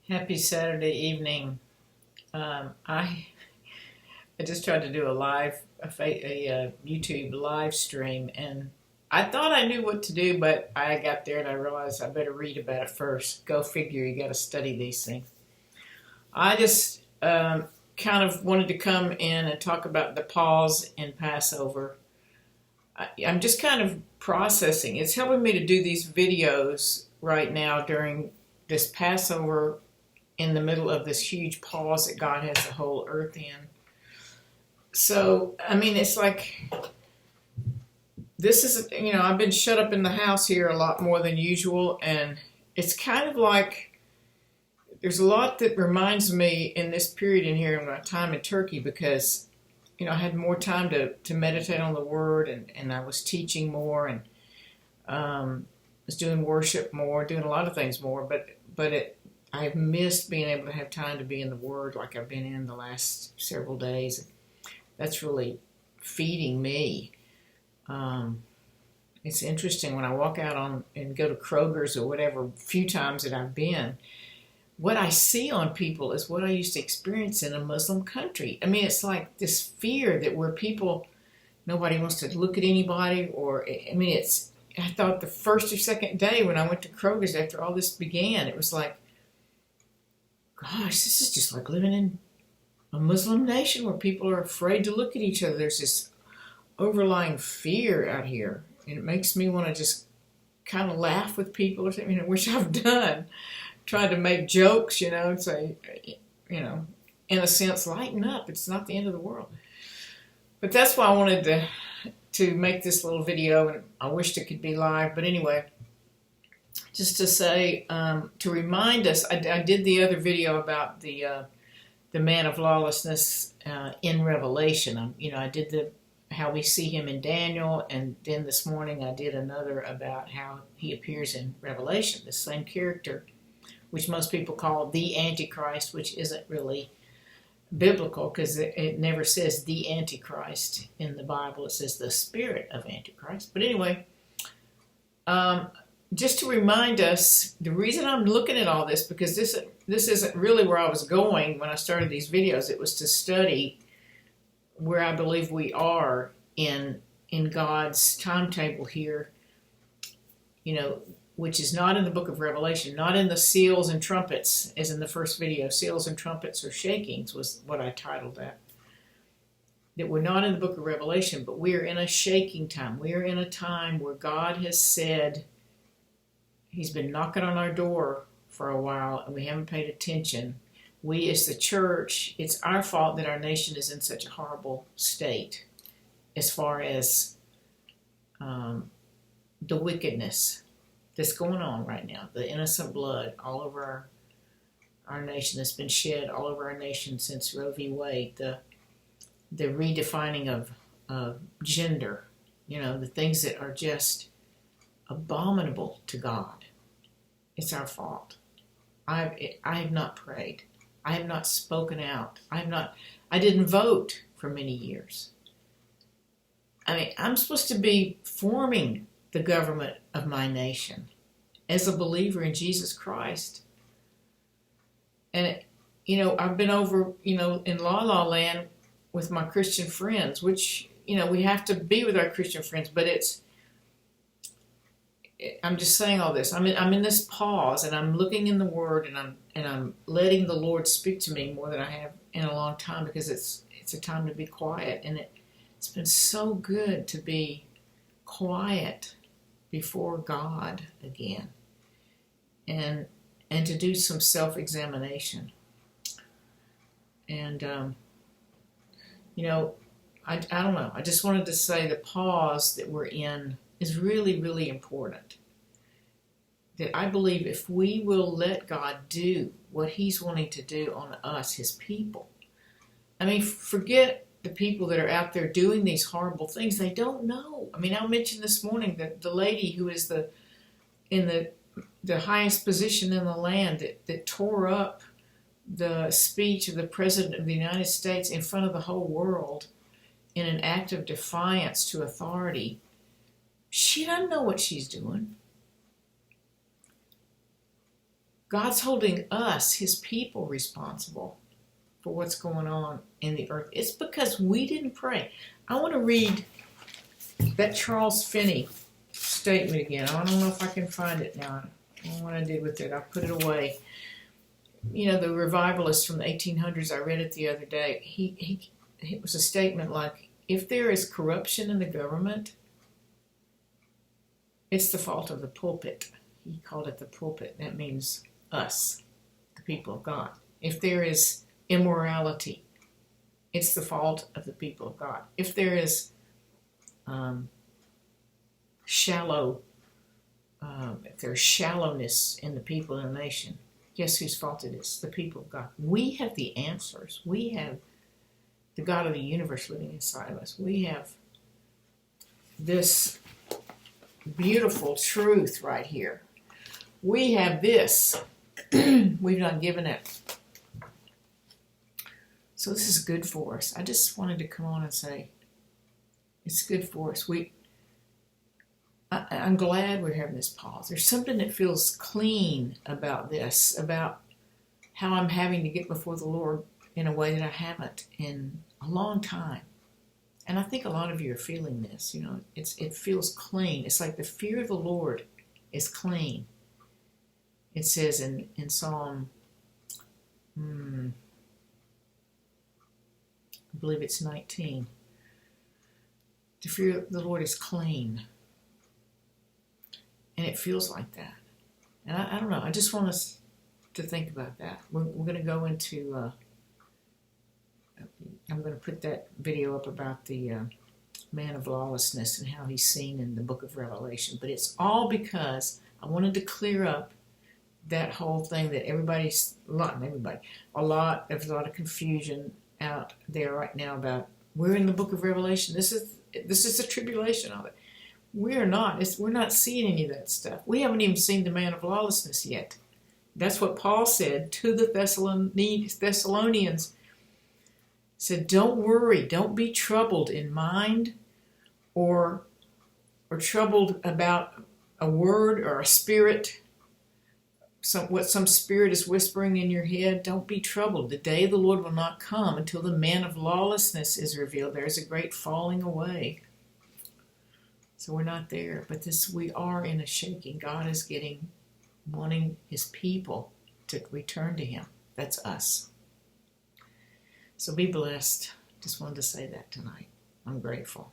Happy Saturday evening. I just tried to do a YouTube live stream, and I thought I knew what to do, but I got there and I realized I better read about it first. Go figure, you got to study these things. I just kind of wanted to come in and talk about the pause in Passover. I'm just kind of processing. It's helping me to do these videos right now during this Passover in the middle of this huge pause that God has the whole earth in. So, I mean, it's like, this is, I've been shut up in the house here a lot more than usual, and it's kind of like there's a lot that reminds me in this period in here in my time in Turkey because, I had more time to meditate on the Word, and I was teaching more, and was doing worship more, doing a lot of things more, but I've missed being able to have time to be in the Word like I've been in the last several days. That's really feeding me. It's interesting when I walk out on and go to Kroger's or whatever few times that I've been, what I see on people is what I used to experience in a Muslim country. I mean, it's like this fear that where people, nobody wants to look at anybody, I thought the first or second day when I went to Kroger's after all this began, it was like, gosh, this is just like living in a Muslim nation where people are afraid to look at each other. There's this overlying fear out here, and it makes me want to just kind of laugh with people or something, which I've done. Tried to make jokes, and say, in a sense, lighten up. It's not the end of the world. But that's why I wanted to make this little video, and I wished it could be live. But anyway, just to say, to remind us, I did the other video about the man of lawlessness in Revelation. I did how we see him in Daniel, and then this morning I did another about how he appears in Revelation, the same character, which most people call the Antichrist, which isn't really biblical because it never says the Antichrist in the Bible. It says the spirit of Antichrist. But anyway, just to remind us, the reason I'm looking at all this, because this isn't really where I was going when I started these videos. It was to study where I believe we are in God's timetable here, which is not in the book of Revelation, not in the seals and trumpets, as in the first video. Seals and trumpets or shakings was what I titled that. That we're not in the book of Revelation, but we are in a shaking time. We are in a time where God has said, He's been knocking on our door for a while, and we haven't paid attention. We as the church, it's our fault that our nation is in such a horrible state as far as the wickedness that's going on right now, the innocent blood all over our nation that's been shed all over our nation since Roe v. Wade, the redefining of gender, the things that are just abominable to God. It's our fault. I have not prayed. I have not spoken out. I didn't vote for many years. I'm supposed to be forming the government of my nation as a believer in Jesus Christ. And, I've been over, in La La Land with my Christian friends, which, we have to be with our Christian friends, but I'm just saying all this. I'm in this pause, and I'm looking in the Word, and I'm letting the Lord speak to me more than I have in a long time, because it's a time to be quiet, and it's been so good to be quiet before God again, and to do some self-examination. And I don't know. I just wanted to say the pause that we're in is really, really important. That I believe if we will let God do what He's wanting to do on us, His people. Forget the people that are out there doing these horrible things. They don't know. I mentioned this morning that the lady who is in the highest position in the land that tore up the speech of the President of the United States in front of the whole world in an act of defiance to authority. She doesn't know what she's doing. God's holding us, his people, responsible for what's going on in the earth. It's because we didn't pray. I want to read that Charles Finney statement again. I don't know if I can find it now. I don't know what I did with it. I put it away. You know, the revivalist from the 1800s, I read it the other day. It was a statement like, if there is corruption in the government, it's the fault of the pulpit. He called it the pulpit. That means us, the people of God. If there is immorality, it's the fault of the people of God. If there is if there's shallowness in the people in the nation, guess whose fault it is? The people of God. We have the answers. We have the God of the universe living inside of us. We have this beautiful truth right here. We have this. We've not given it. So this is good for us. I just wanted to come on and say, it's good for us. I'm glad we're having this pause. There's something that feels clean about this, about how I'm having to get before the Lord in a way that I haven't in a long time. And I think a lot of you are feeling this. You know, it feels clean. It's like the fear of the Lord is clean. It says in Psalm, I believe it's 19, the fear of the Lord is clean. And it feels like that. And I don't know. I just want us to think about that. We're going to go into, I'm going to put that video up about the man of lawlessness and how he's seen in the book of Revelation. But it's all because I wanted to clear up that whole thing that there's a lot of confusion out there right now about we're in the book of Revelation. This is the tribulation of it. We're not. We're not seeing any of that stuff. We haven't even seen the man of lawlessness yet. That's what Paul said to the Thessalonians. He said, don't worry. Don't be troubled in mind or troubled about a word or a spirit, what some spirit is whispering in your head. Don't be troubled. The day of the Lord will not come until the man of lawlessness is revealed. There is a great falling away. So we're not there, but we are in a shaking. God is wanting his people to return to him. That's us. So be blessed. Just wanted to say that tonight. I'm grateful.